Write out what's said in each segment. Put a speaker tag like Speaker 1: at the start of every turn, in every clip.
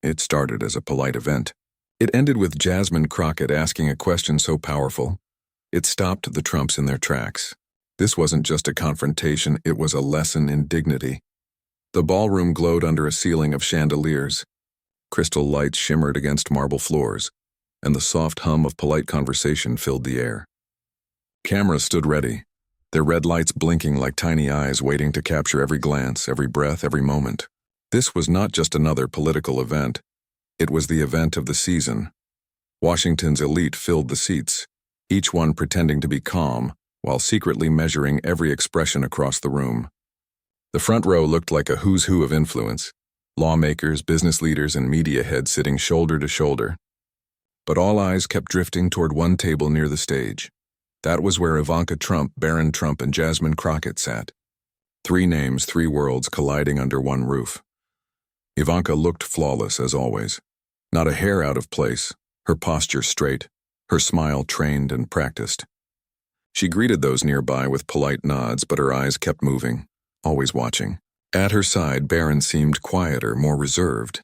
Speaker 1: It started as a polite event. It ended with Jasmine Crockett asking a question so powerful, it stopped the Trumps in their tracks. This wasn't just a confrontation, it was a lesson in dignity. The ballroom glowed under a ceiling of chandeliers. Crystal lights shimmered against marble floors, and the soft hum of polite conversation filled the air. Cameras stood ready, their red lights blinking like tiny eyes waiting to capture every glance, every breath, every moment. This was not just another political event. It was the event of the season. Washington's elite filled the seats, each one pretending to be calm, while secretly measuring every expression across the room. The front row looked like a who's who of influence, lawmakers, business leaders, and media heads sitting shoulder to shoulder. But all eyes kept drifting toward one table near the stage. That was where Ivanka Trump, Barron Trump, and Jasmine Crockett sat. 3 names, 3 worlds colliding under one roof. Ivanka looked flawless as always. Not a hair out of place, her posture straight, her smile trained and practiced. She greeted those nearby with polite nods, but her eyes kept moving, always watching. At her side, Barron seemed quieter, more reserved.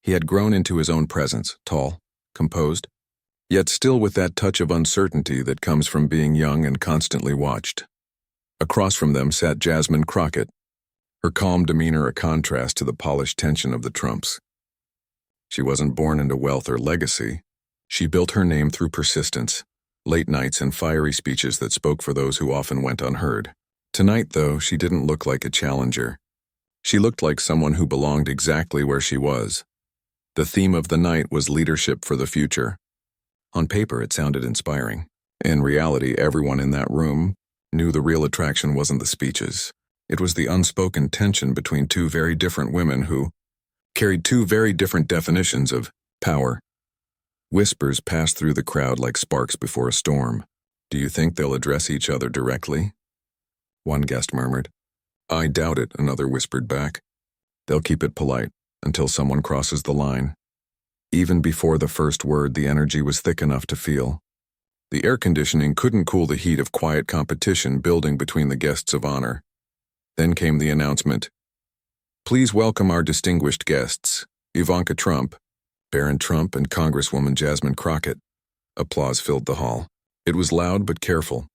Speaker 1: He had grown into his own presence, tall, composed, yet still with that touch of uncertainty that comes from being young and constantly watched. Across from them sat Jasmine Crockett, her calm demeanor a contrast to the polished tension of the Trumps. She wasn't born into wealth or legacy. She built her name through persistence, late nights and fiery speeches that spoke for those who often went unheard. Tonight, though, she didn't look like a challenger. She looked like someone who belonged exactly where she was. The theme of the night was leadership for the future. On paper, it sounded inspiring. In reality, everyone in that room knew the real attraction wasn't the speeches. It was the unspoken tension between 2 very different women who carried 2 very different definitions of power. Whispers passed through the crowd like sparks before a storm. "Do you think they'll address each other directly?" one guest murmured. "I doubt it," another whispered back. "They'll keep it polite until someone crosses the line." Even before the first word, the energy was thick enough to feel. The air conditioning couldn't cool the heat of quiet competition building between the guests of honor. Then came the announcement. "Please welcome our distinguished guests, Ivanka Trump, Barron Trump, and Congresswoman Jasmine Crockett." Applause filled the hall. It was loud but careful,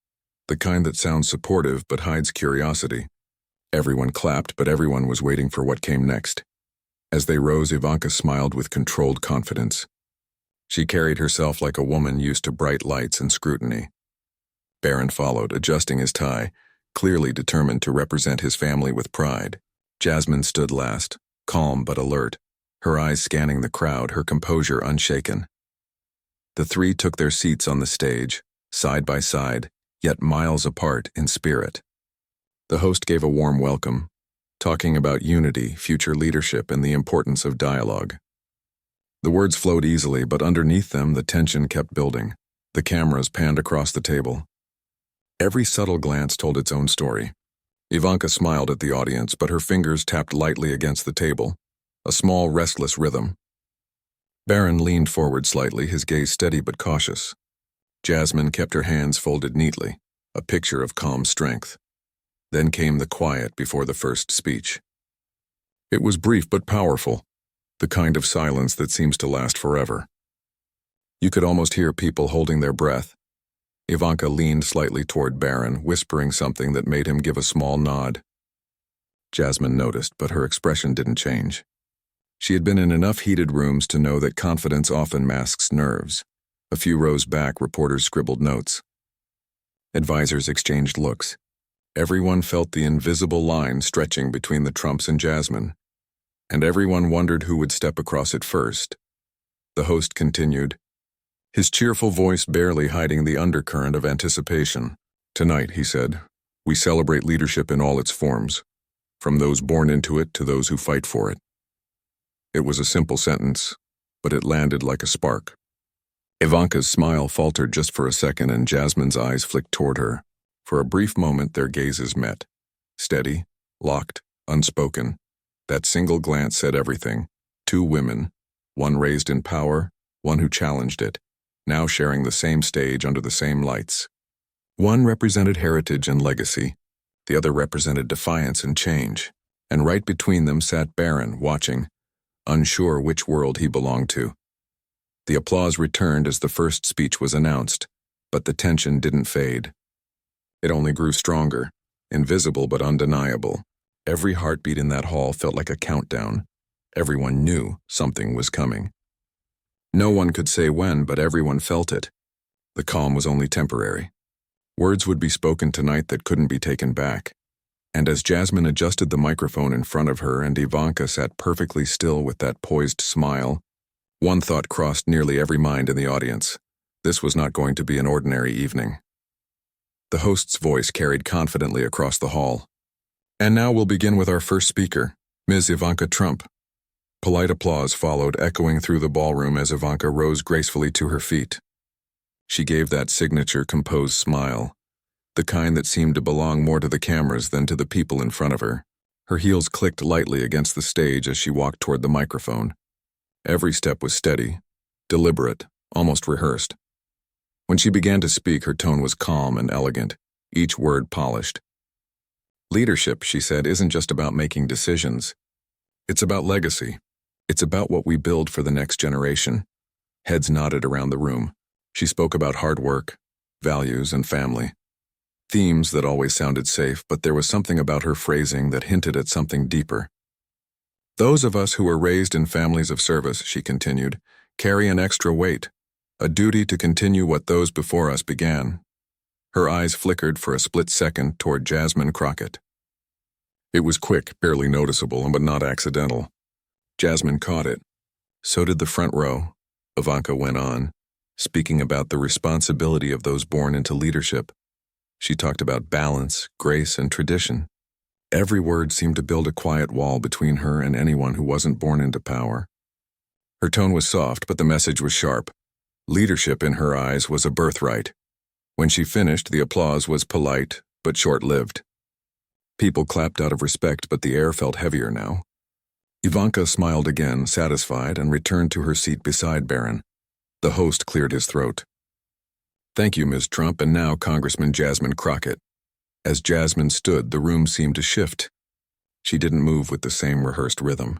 Speaker 1: the kind that sounds supportive but hides curiosity. Everyone clapped, but everyone was waiting for what came next. As they rose, Ivanka smiled with controlled confidence. She carried herself like a woman used to bright lights and scrutiny. Barron followed, adjusting his tie, clearly determined to represent his family with pride. Jasmine stood last, calm but alert, her eyes scanning the crowd, her composure unshaken. The 3 took their seats on the stage, side by side, yet miles apart in spirit. The host gave a warm welcome, talking about unity, future leadership, and the importance of dialogue. The words flowed easily, but underneath them the tension kept building. The cameras panned across the table. Every subtle glance told its own story. Ivanka smiled at the audience, but her fingers tapped lightly against the table, a small, restless rhythm. Barron leaned forward slightly, his gaze steady but cautious. Jasmine kept her hands folded neatly, a picture of calm strength. Then came the quiet before the first speech. It was brief but powerful, the kind of silence that seems to last forever. You could almost hear people holding their breath. Ivanka leaned slightly toward Barron, whispering something that made him give a small nod. Jasmine noticed, but her expression didn't change. She had been in enough heated rooms to know that confidence often masks nerves. A few rows back, reporters scribbled notes. Advisors exchanged looks. Everyone felt the invisible line stretching between the Trumps and Jasmine, and everyone wondered who would step across it first. The host continued, his cheerful voice barely hiding the undercurrent of anticipation. "Tonight," he said, "we celebrate leadership in all its forms, from those born into it to those who fight for it." It was a simple sentence, but it landed like a spark. Ivanka's smile faltered just for a second, and Jasmine's eyes flicked toward her. For a brief moment, their gazes met. Steady, locked, unspoken. That single glance said everything. 2 women, one raised in power, one who challenged it, now sharing the same stage under the same lights. One represented heritage and legacy. The other represented defiance and change. And right between them sat Barron, watching, unsure which world he belonged to. The applause returned as the first speech was announced, but the tension didn't fade. It only grew stronger, invisible but undeniable. Every heartbeat in that hall felt like a countdown. Everyone knew something was coming. No one could say when, but everyone felt it. The calm was only temporary. Words would be spoken tonight that couldn't be taken back. And as Jasmine adjusted the microphone in front of her and Ivanka sat perfectly still with that poised smile, one thought crossed nearly every mind in the audience. This was not going to be an ordinary evening. The host's voice carried confidently across the hall. And now we'll begin with our first speaker, Ms. Ivanka Trump. Polite applause followed, echoing through the ballroom as Ivanka rose gracefully to her feet. She gave that signature composed smile, the kind that seemed to belong more to the cameras than to the people in front of her. Her heels clicked lightly against the stage as she walked toward the microphone. Every step was steady, deliberate, almost rehearsed. When she began to speak, her tone was calm and elegant, each word polished. Leadership, she said, isn't just about making decisions. It's about legacy. It's about what we build for the next generation. Heads nodded around the room. She spoke about hard work, values, and family. Themes that always sounded safe, but there was something about her phrasing that hinted at something deeper. Those of us who were raised in families of service, she continued, carry an extra weight, a duty to continue what those before us began. Her eyes flickered for a split second toward Jasmine Crockett. It was quick, barely noticeable, but not accidental. Jasmine caught it. So did the front row. Ivanka went on, speaking about the responsibility of those born into leadership. She talked about balance, grace, and tradition. Every word seemed to build a quiet wall between her and anyone who wasn't born into power. Her tone was soft, but the message was sharp. Leadership in her eyes was a birthright. When she finished, the applause was polite, but short-lived. People clapped out of respect, but the air felt heavier now. Ivanka smiled again, satisfied, and returned to her seat beside Barron. The host cleared his throat. Thank you, Ms. Trump, and now Congressman Jasmine Crockett. As Jasmine stood, the room seemed to shift. She didn't move with the same rehearsed rhythm.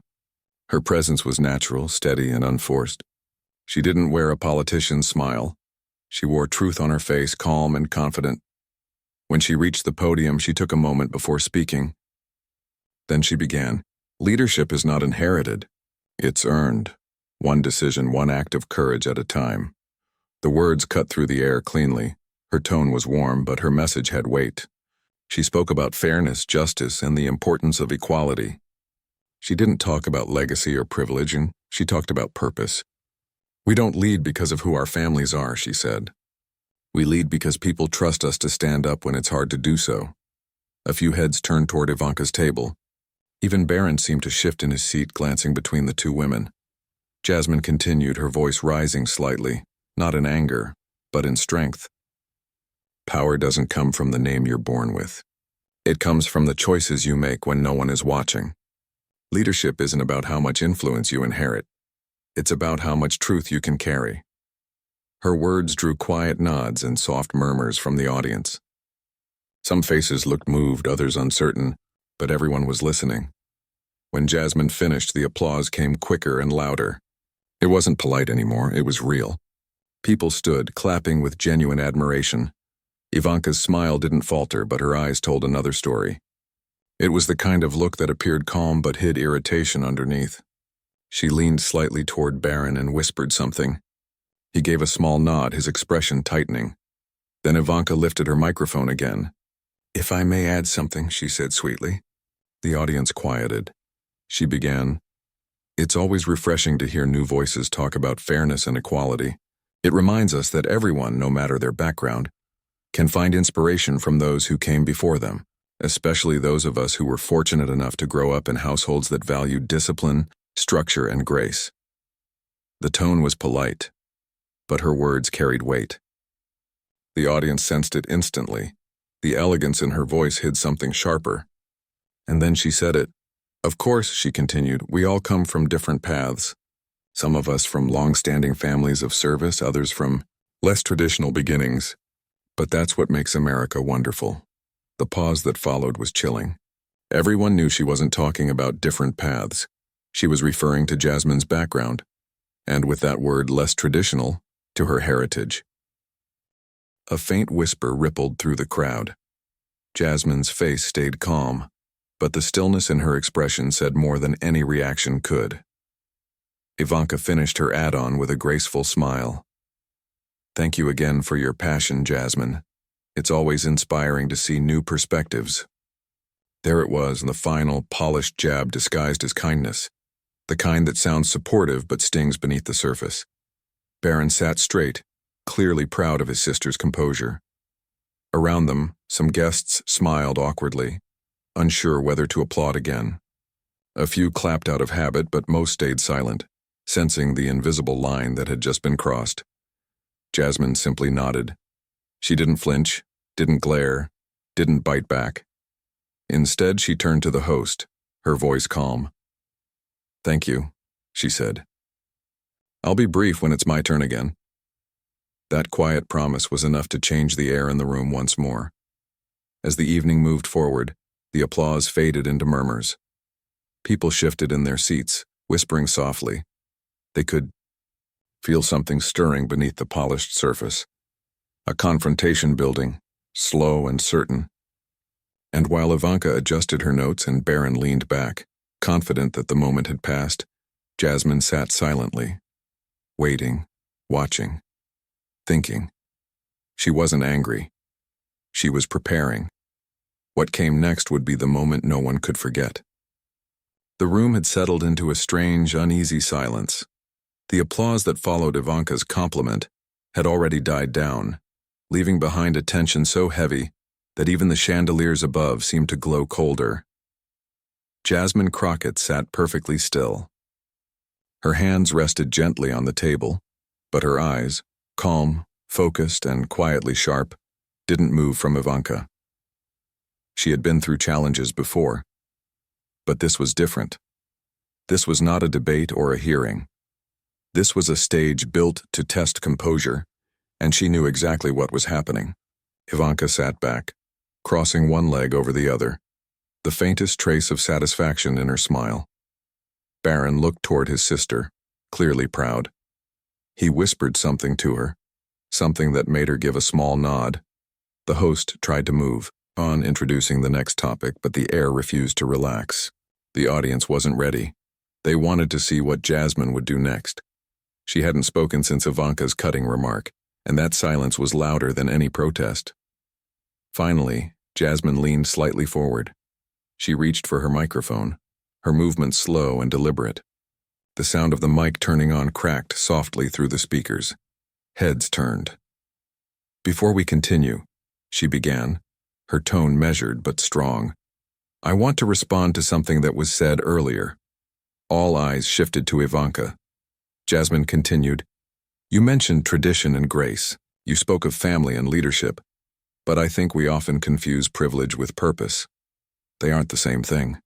Speaker 1: Her presence was natural, steady, and unforced. She didn't wear a politician's smile. She wore truth on her face, calm and confident. When she reached the podium, she took a moment before speaking. Then she began. Leadership is not inherited. It's earned. One decision, one act of courage at a time. The words cut through the air cleanly. Her tone was warm, but her message had weight. She spoke about fairness, justice, and the importance of equality. She didn't talk about legacy or privilege, she talked about purpose. We don't lead because of who our families are, she said. We lead because people trust us to stand up when it's hard to do so. A few heads turned toward Ivanka's table. Even Barron seemed to shift in his seat, glancing between the two women. Jasmine continued, her voice rising slightly, not in anger, but in strength. Power doesn't come from the name you're born with. It comes from the choices you make when no one is watching. Leadership isn't about how much influence you inherit. It's about how much truth you can carry. Her words drew quiet nods and soft murmurs from the audience. Some faces looked moved, others uncertain, but everyone was listening. When Jasmine finished, the applause came quicker and louder. It wasn't polite anymore, it was real. People stood, clapping with genuine admiration. Ivanka's smile didn't falter, but her eyes told another story. It was the kind of look that appeared calm but hid irritation underneath. She leaned slightly toward Barron and whispered something. He gave a small nod, his expression tightening. Then Ivanka lifted her microphone again. If I may add something, she said sweetly. The audience quieted. She began. It's always refreshing to hear new voices talk about fairness and equality. It reminds us that everyone, no matter their background, can find inspiration from those who came before them, especially those of us who were fortunate enough to grow up in households that valued discipline, structure, and grace. The tone was polite, but her words carried weight. The audience sensed it instantly. The elegance in her voice hid something sharper. And then she said it. Of course, she continued, we all come from different paths. Some of us from long-standing families of service, others from less traditional beginnings. But that's what makes America wonderful. The pause that followed was chilling. Everyone knew she wasn't talking about different paths. She was referring to Jasmine's background, and with that word less traditional, to her heritage. A faint whisper rippled through the crowd. Jasmine's face stayed calm, but the stillness in her expression said more than any reaction could. Ivanka finished her add-on with a graceful smile. "Thank you again for your passion, Jasmine. It's always inspiring to see new perspectives." There it was, the final, polished jab disguised as kindness, the kind that sounds supportive but stings beneath the surface. Barron sat straight, clearly proud of his sister's composure. Around them, some guests smiled awkwardly, unsure whether to applaud again. A few clapped out of habit, but most stayed silent, sensing the invisible line that had just been crossed. Jasmine simply nodded. She didn't flinch, didn't glare, didn't bite back. Instead, she turned to the host, her voice calm. "Thank you," she said. "I'll be brief when it's my turn again." That quiet promise was enough to change the air in the room once more. As the evening moved forward, the applause faded into murmurs. People shifted in their seats, whispering softly. They could feel something stirring beneath the polished surface. A confrontation building, slow and certain. And while Ivanka adjusted her notes and Barron leaned back, confident that the moment had passed, Jasmine sat silently, waiting, watching, thinking. She wasn't angry. She was preparing. What came next would be the moment no one could forget. The room had settled into a strange, uneasy silence. The applause that followed Ivanka's compliment had already died down, leaving behind a tension so heavy that even the chandeliers above seemed to glow colder. Jasmine Crockett sat perfectly still. Her hands rested gently on the table, but her eyes, calm, focused, and quietly sharp, didn't move from Ivanka. She had been through challenges before, but this was different. This was not a debate or a hearing. This was a stage built to test composure, and she knew exactly what was happening. Ivanka sat back, crossing one leg over the other, the faintest trace of satisfaction in her smile. Barron looked toward his sister, clearly proud. He whispered something to her, something that made her give a small nod. The host tried to move on, introducing the next topic, but the air refused to relax. The audience wasn't ready. They wanted to see what Jasmine would do next. She hadn't spoken since Ivanka's cutting remark, and that silence was louder than any protest. Finally, Jasmine leaned slightly forward. She reached for her microphone, her movements slow and deliberate. The sound of the mic turning on cracked softly through the speakers. Heads turned. "Before we continue," she began, her tone measured but strong, "I want to respond to something that was said earlier." All eyes shifted to Ivanka. Jasmine continued, "You mentioned tradition and grace. You spoke of family and leadership. But I think we often confuse privilege with purpose. They aren't the same thing."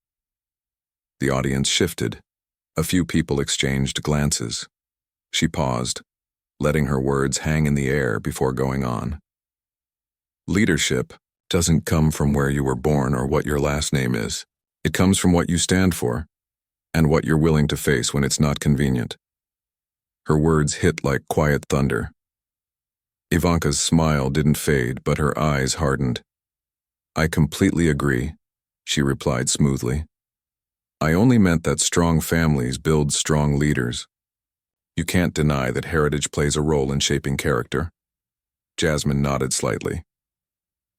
Speaker 1: The audience shifted. A few people exchanged glances. She paused, letting her words hang in the air before going on. "Leadership doesn't come from where you were born or what your last name is. It comes from what you stand for, and what you're willing to face when it's not convenient." Her words hit like quiet thunder. Ivanka's smile didn't fade, but her eyes hardened. "I completely agree," she replied smoothly. "I only meant that strong families build strong leaders. You can't deny that heritage plays a role in shaping character." Jasmine nodded slightly.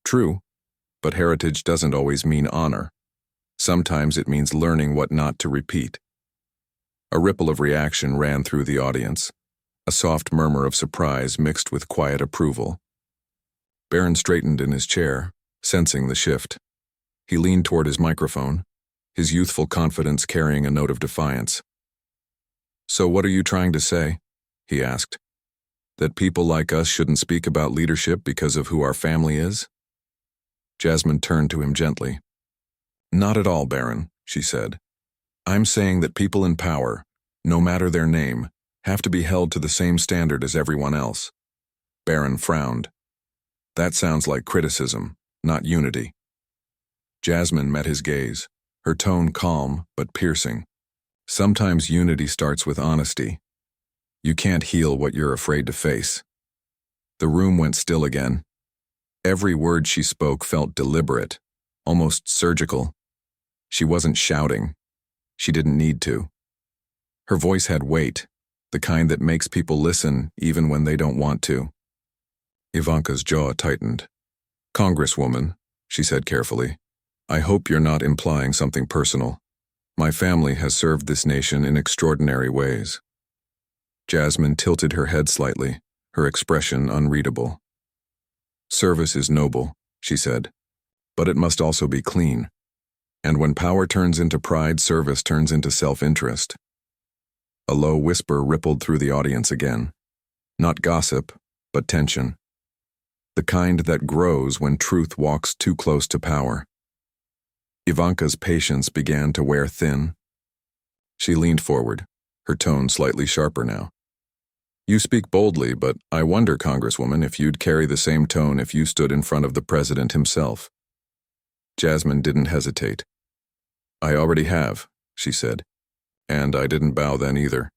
Speaker 1: "True, but heritage doesn't always mean honor. Sometimes it means learning what not to repeat." A ripple of reaction ran through the audience, a soft murmur of surprise mixed with quiet approval. Barron straightened in his chair, sensing the shift. He leaned toward his microphone, his youthful confidence carrying a note of defiance. "So what are you trying to say?" he asked. "That people like us shouldn't speak about leadership because of who our family is?" Jasmine turned to him gently. "Not at all, Barron," she said. "I'm saying that people in power, no matter their name, have to be held to the same standard as everyone else." Barron frowned. "That sounds like criticism, not unity." Jasmine met his gaze, her tone calm but piercing. Sometimes unity starts with honesty. You can't heal what you're afraid to face. The room went still again. Every word she spoke felt deliberate, almost surgical. She wasn't shouting. She didn't need to. Her voice had weight, the kind that makes people listen even when they don't want to. Ivanka's jaw tightened. "Congresswoman," she said carefully, "I hope you're not implying something personal. My family has served this nation in extraordinary ways." Jasmine tilted her head slightly, her expression unreadable. "Service is noble," she said, "but it must also be clean. And when power turns into pride, service turns into self-interest." A low whisper rippled through the audience again. Not gossip, but tension. The kind that grows when truth walks too close to power. Ivanka's patience began to wear thin. She leaned forward, her tone slightly sharper now. "You speak boldly, but I wonder, Congresswoman, if you'd carry the same tone if you stood in front of the president himself." Jasmine didn't hesitate. "I already have," she said, "and I didn't bow then either."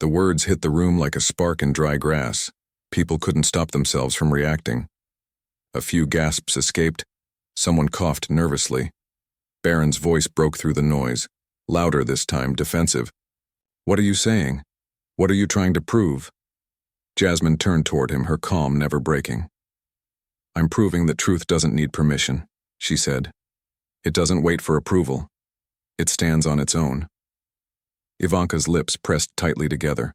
Speaker 1: The words hit the room like a spark in dry grass. People couldn't stop themselves from reacting. A few gasps escaped. Someone coughed nervously. Barron's voice broke through the noise, louder this time, defensive. "What are you saying? What are you trying to prove?" Jasmine turned toward him, her calm never breaking. "I'm proving that truth doesn't need permission," she said. "It doesn't wait for approval. It stands on its own." Ivanka's lips pressed tightly together.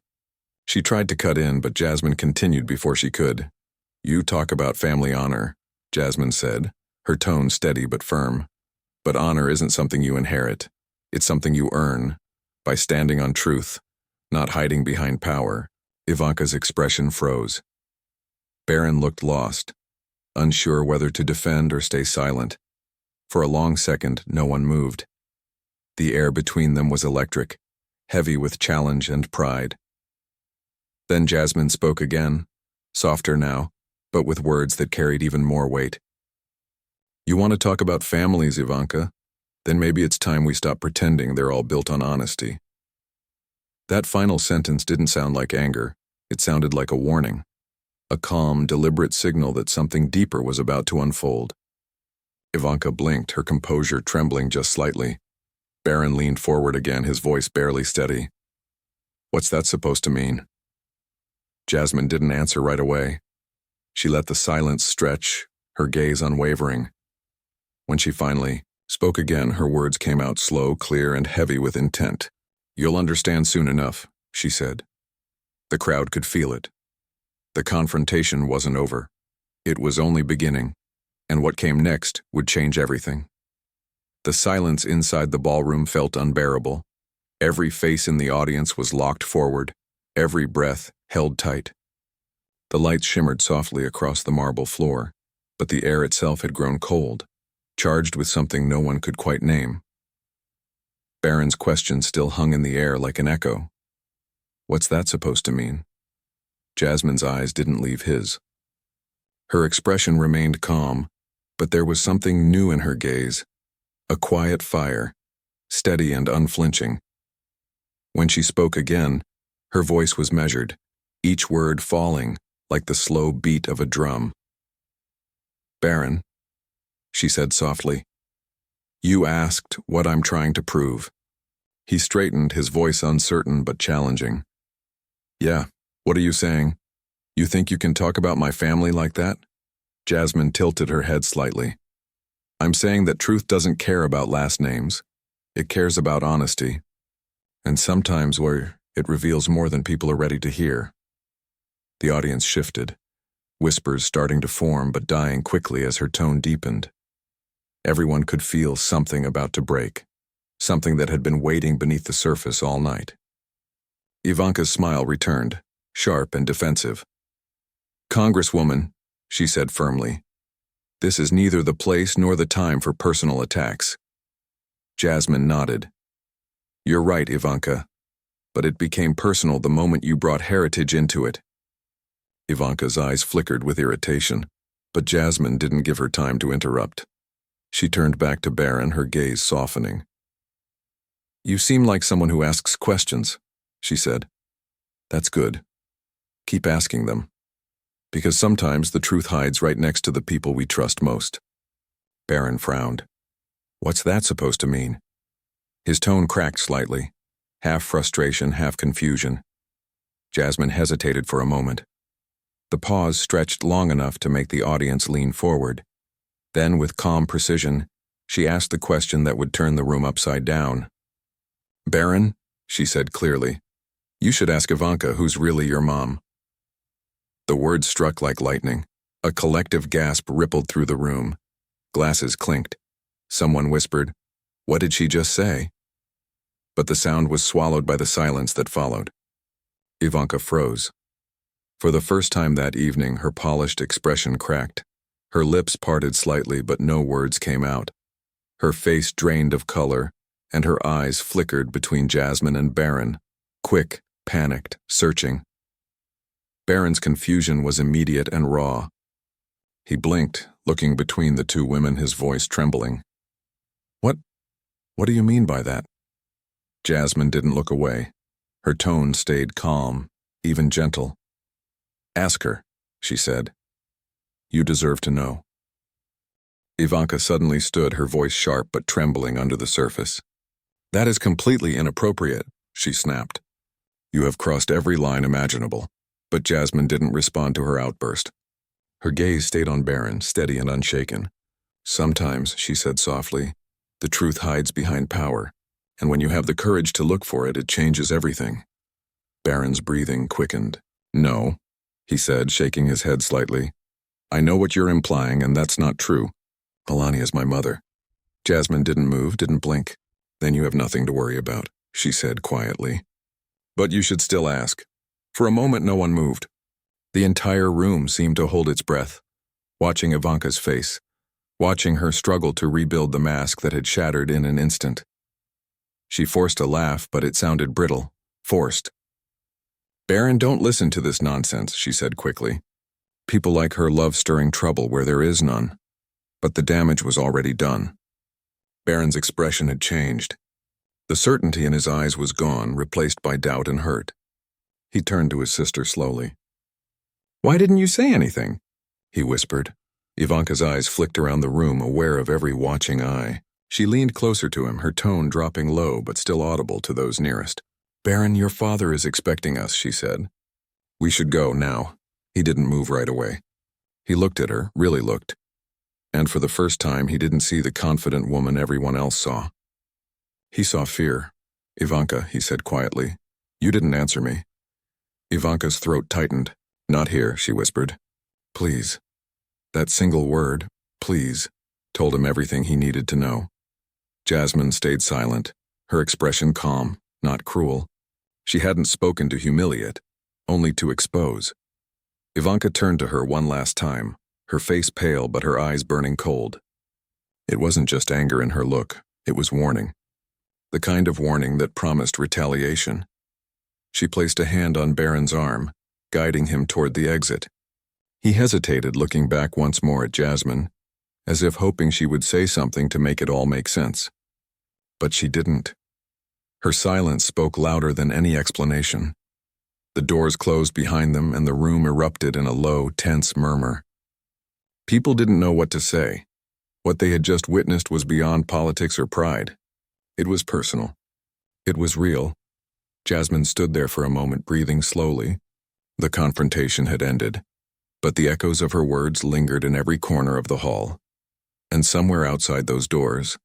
Speaker 1: She tried to cut in, but Jasmine continued before she could. "You talk about family honor," Jasmine said, her tone steady but firm. "But honor isn't something you inherit. It's something you earn, by standing on truth, not hiding behind power." Ivanka's expression froze. Barron looked lost, unsure whether to defend or stay silent. For a long second, no one moved. The air between them was electric, heavy with challenge and pride. Then Jasmine spoke again, softer now, but with words that carried even more weight. "You want to talk about families, Ivanka? Then maybe it's time we stop pretending they're all built on honesty." That final sentence didn't sound like anger. It sounded like a warning, a calm, deliberate signal that something deeper was about to unfold. Ivanka blinked, her composure trembling just slightly. Barron leaned forward again, his voice barely steady. "What's that supposed to mean?" Jasmine didn't answer right away. She let the silence stretch, her gaze unwavering. When she finally spoke again, her words came out slow, clear, and heavy with intent. "You'll understand soon enough," she said. The crowd could feel it. The confrontation wasn't over. It was only beginning, and what came next would change everything. The silence inside the ballroom felt unbearable. Every face in the audience was locked forward, every breath held tight. The lights shimmered softly across the marble floor, but the air itself had grown cold, charged with something no one could quite name. Barron's question still hung in the air like an echo. "What's that supposed to mean?" Jasmine's eyes didn't leave his. Her expression remained calm, but there was something new in her gaze, a quiet fire, steady and unflinching. When she spoke again, her voice was measured, each word falling like the slow beat of a drum. "Barron," she said softly, "you asked what I'm trying to prove." He straightened, his voice uncertain but challenging. "Yeah, what are you saying? You think you can talk about my family like that?" Jasmine tilted her head slightly. "I'm saying that truth doesn't care about last names. It cares about honesty. And sometimes where it reveals more than people are ready to hear." The audience shifted, whispers starting to form but dying quickly as her tone deepened. Everyone could feel something about to break, something that had been waiting beneath the surface all night. Ivanka's smile returned, sharp and defensive. "Congresswoman," she said firmly, "this is neither the place nor the time for personal attacks." Jasmine nodded. "You're right, Ivanka, but it became personal the moment you brought heritage into it." Ivanka's eyes flickered with irritation, but Jasmine didn't give her time to interrupt. She turned back to Barron, her gaze softening. You seem like someone who asks questions, she said. That's good. Keep asking them. Because sometimes the truth hides right next to the people we trust most. Barron frowned. What's that supposed to mean? His tone cracked slightly, half frustration, half confusion. Jasmine hesitated for a moment. The pause stretched long enough to make the audience lean forward. Then, with calm precision, she asked the question that would turn the room upside down. Barron, she said clearly, you should ask Ivanka who's really your mom. The words struck like lightning. A collective gasp rippled through the room. Glasses clinked. Someone whispered, "What did she just say?" But the sound was swallowed by the silence that followed. Ivanka froze. For the first time that evening, her polished expression cracked. Her lips parted slightly, but no words came out. Her face drained of color, and her eyes flickered between Jasmine and Barron, quick, panicked, searching. Barron's confusion was immediate and raw. He blinked, looking between the two women, his voice trembling. What do you mean by that?" Jasmine didn't look away. Her tone stayed calm, even gentle. "Ask her," she said. "You deserve to know." Ivanka suddenly stood, her voice sharp but trembling under the surface. "That is completely inappropriate," she snapped. "You have crossed every line imaginable." But Jasmine didn't respond to her outburst. Her gaze stayed on Barron, steady and unshaken. "Sometimes," she said softly, "the truth hides behind power, and when you have the courage to look for it, it changes everything." Barron's breathing quickened. "No," he said, shaking his head slightly. "I know what you're implying, and that's not true. Melania's my mother." Jasmine didn't move, didn't blink. "Then you have nothing to worry about," she said quietly. "But you should still ask." For a moment, no one moved. The entire room seemed to hold its breath, watching Ivanka's face, watching her struggle to rebuild the mask that had shattered in an instant. She forced a laugh, but it sounded brittle, forced. "Barron, don't listen to this nonsense," she said quickly. "People like her love stirring trouble where there is none." But the damage was already done. Barron's expression had changed. The certainty in his eyes was gone, replaced by doubt and hurt. He turned to his sister slowly. "Why didn't you say anything?" he whispered. Ivanka's eyes flicked around the room, aware of every watching eye. She leaned closer to him, her tone dropping low but still audible to those nearest. "Barron, your father is expecting us," she said. "We should go now." He didn't move right away. He looked at her, really looked. And for the first time, he didn't see the confident woman everyone else saw. He saw fear. "Ivanka," he said quietly, "you didn't answer me." Ivanka's throat tightened. "Not here," she whispered. "Please." That single word, "please," told him everything he needed to know. Jasmine stayed silent, her expression calm, not cruel. She hadn't spoken to humiliate, only to expose. Ivanka turned to her one last time, her face pale but her eyes burning cold. It wasn't just anger in her look, it was warning. The kind of warning that promised retaliation. She placed a hand on Barron's arm, guiding him toward the exit. He hesitated, looking back once more at Jasmine, as if hoping she would say something to make it all make sense. But she didn't. Her silence spoke louder than any explanation. The doors closed behind them and the room erupted in a low, tense murmur. People didn't know what to say. What they had just witnessed was beyond politics or pride. It was personal. It was real. Jasmine stood there for a moment, breathing slowly. The confrontation had ended, but the echoes of her words lingered in every corner of the hall. And somewhere outside those doors,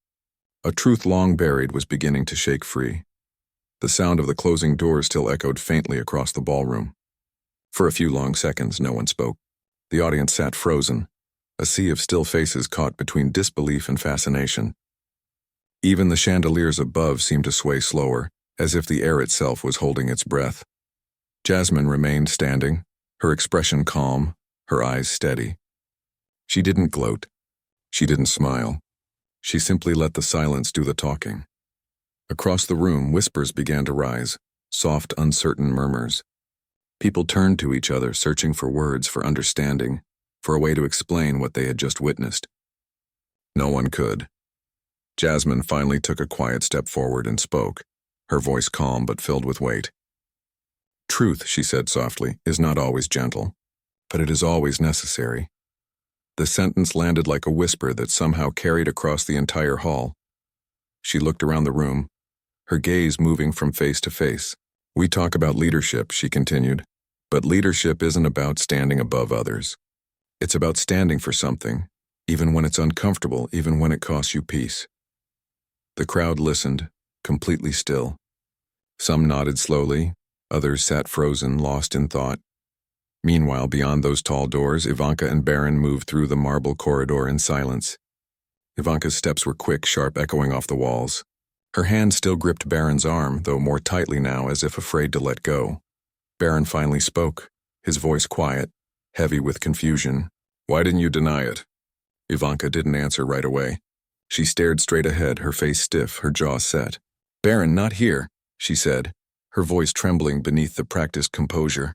Speaker 1: a truth long buried was beginning to shake free. The sound of the closing doors still echoed faintly across the ballroom. For a few long seconds, no one spoke. The audience sat frozen, a sea of still faces caught between disbelief and fascination. Even the chandeliers above seemed to sway slower, as if the air itself was holding its breath. Jasmine remained standing, her expression calm, her eyes steady. She didn't gloat. She didn't smile. She simply let the silence do the talking. Across the room, whispers began to rise, soft, uncertain murmurs. People turned to each other, searching for words, for understanding, for a way to explain what they had just witnessed. No one could. Jasmine finally took a quiet step forward and spoke, her voice calm but filled with weight. "Truth," she said softly, "is not always gentle, but it is always necessary." The sentence landed like a whisper that somehow carried across the entire hall. She looked around the room, her gaze moving from face to face. "We talk about leadership," she continued, "but leadership isn't about standing above others. It's about standing for something, even when it's uncomfortable, even when it costs you peace." The crowd listened, completely still. Some nodded slowly, others sat frozen, lost in thought. Meanwhile, beyond those tall doors, Ivanka and Barron moved through the marble corridor in silence. Ivanka's steps were quick, sharp, echoing off the walls. Her hand still gripped Barron's arm, though more tightly now, as if afraid to let go. Barron finally spoke, his voice quiet, heavy with confusion. "Why didn't you deny it?" Ivanka didn't answer right away. She stared straight ahead, her face stiff, her jaw set. "Barron, not here," she said, her voice trembling beneath the practiced composure.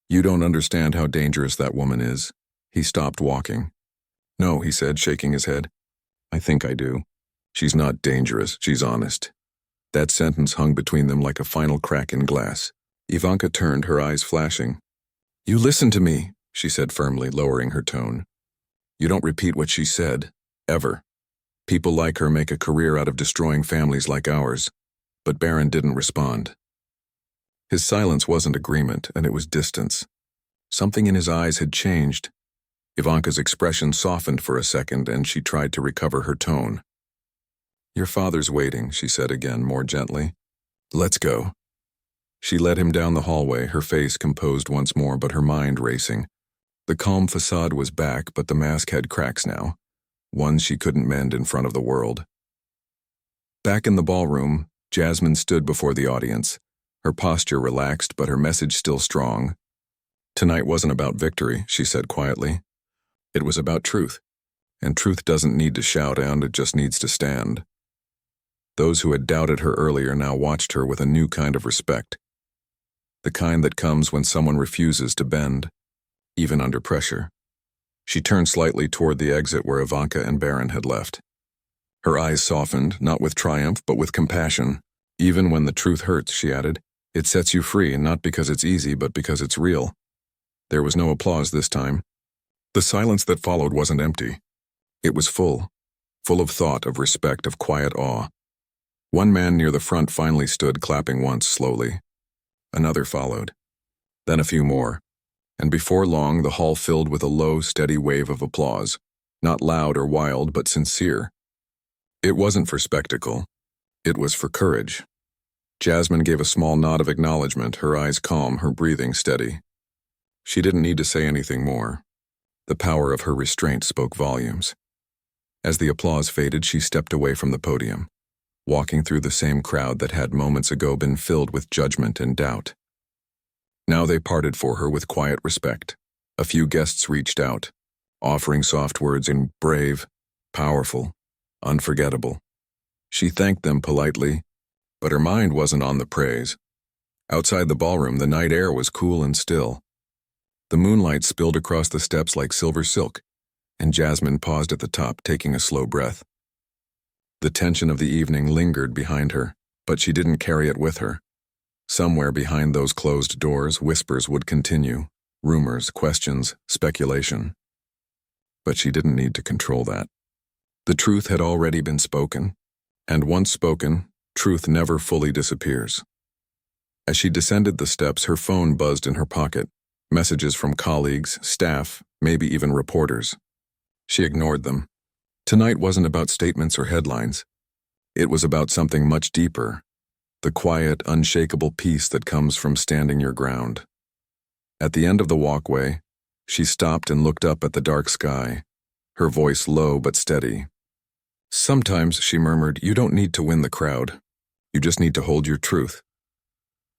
Speaker 1: "You don't understand how dangerous that woman is." He stopped walking. "No," he said, shaking his head. "I think I do. She's not dangerous, she's honest." That sentence hung between them like a final crack in glass. Ivanka turned, her eyes flashing. "You listen to me," she said firmly, lowering her tone. "You don't repeat what she said, ever. People like her make a career out of destroying families like ours." But Barron didn't respond. His silence wasn't agreement, and it was distance. Something in his eyes had changed. Ivanka's expression softened for a second, and she tried to recover her tone. "Your father's waiting," she said again, more gently. "Let's go." She led him down the hallway, her face composed once more, but her mind racing. The calm facade was back, but the mask had cracks now, ones she couldn't mend in front of the world. Back in the ballroom, Jasmine stood before the audience, her posture relaxed but her message still strong. "Tonight wasn't about victory," she said quietly. "It was about truth, and truth doesn't need to shout out, it just needs to stand." Those who had doubted her earlier now watched her with a new kind of respect, the kind that comes when someone refuses to bend, even under pressure. She turned slightly toward the exit where Ivanka and Barron had left. Her eyes softened, not with triumph but with compassion. "Even when the truth hurts," she added, "it sets you free, not because it's easy but because it's real." There was no applause this time. The silence that followed wasn't empty. It was full of thought, of respect, of quiet awe. One man near the front finally stood, clapping once, slowly. Another followed. Then a few more. And before long, the hall filled with a low, steady wave of applause. Not loud or wild, but sincere. It wasn't for spectacle. It was for courage. Jasmine gave a small nod of acknowledgement, her eyes calm, her breathing steady. She didn't need to say anything more. The power of her restraint spoke volumes. As the applause faded, she stepped away from the podium, walking through the same crowd that had moments ago been filled with judgment and doubt. Now they parted for her with quiet respect. A few guests reached out, offering soft words in brave, powerful, unforgettable. She thanked them politely, but her mind wasn't on the praise. Outside the ballroom, the night air was cool and still. The moonlight spilled across the steps like silver silk, and Jasmine paused at the top, taking a slow breath. The tension of the evening lingered behind her, but she didn't carry it with her. Somewhere behind those closed doors, whispers would continue, rumors, questions, speculation. But she didn't need to control that. The truth had already been spoken, and once spoken, truth never fully disappears. As she descended the steps, her phone buzzed in her pocket, messages from colleagues, staff, maybe even reporters. She ignored them. Tonight wasn't about statements or headlines. It was about something much deeper, the quiet, unshakable peace that comes from standing your ground. At the end of the walkway, she stopped and looked up at the dark sky, her voice low but steady. "Sometimes," she murmured, "you don't need to win the crowd. You just need to hold your truth."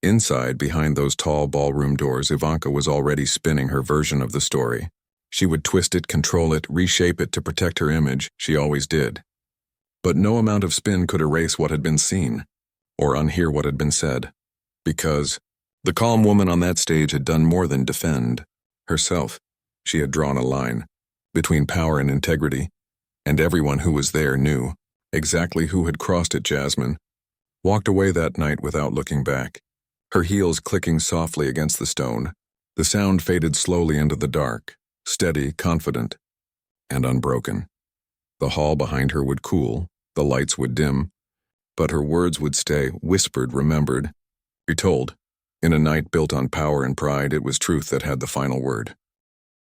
Speaker 1: Inside, behind those tall ballroom doors, Ivanka was already spinning her version of the story. She would twist it, control it, reshape it to protect her image. She always did. But no amount of spin could erase what had been seen, or unhear what had been said, because the calm woman on that stage had done more than defend herself. She had drawn a line between power and integrity, and everyone who was there knew Exactly who had crossed it, Jasmine. Walked away that night without looking back. Her heels clicking softly against the stone. The sound faded slowly into the dark, steady, confident, and unbroken. The hall behind her would cool, the lights would dim, but her words would stay, whispered, remembered, retold. In a night built on power and pride, it was truth that had the final word.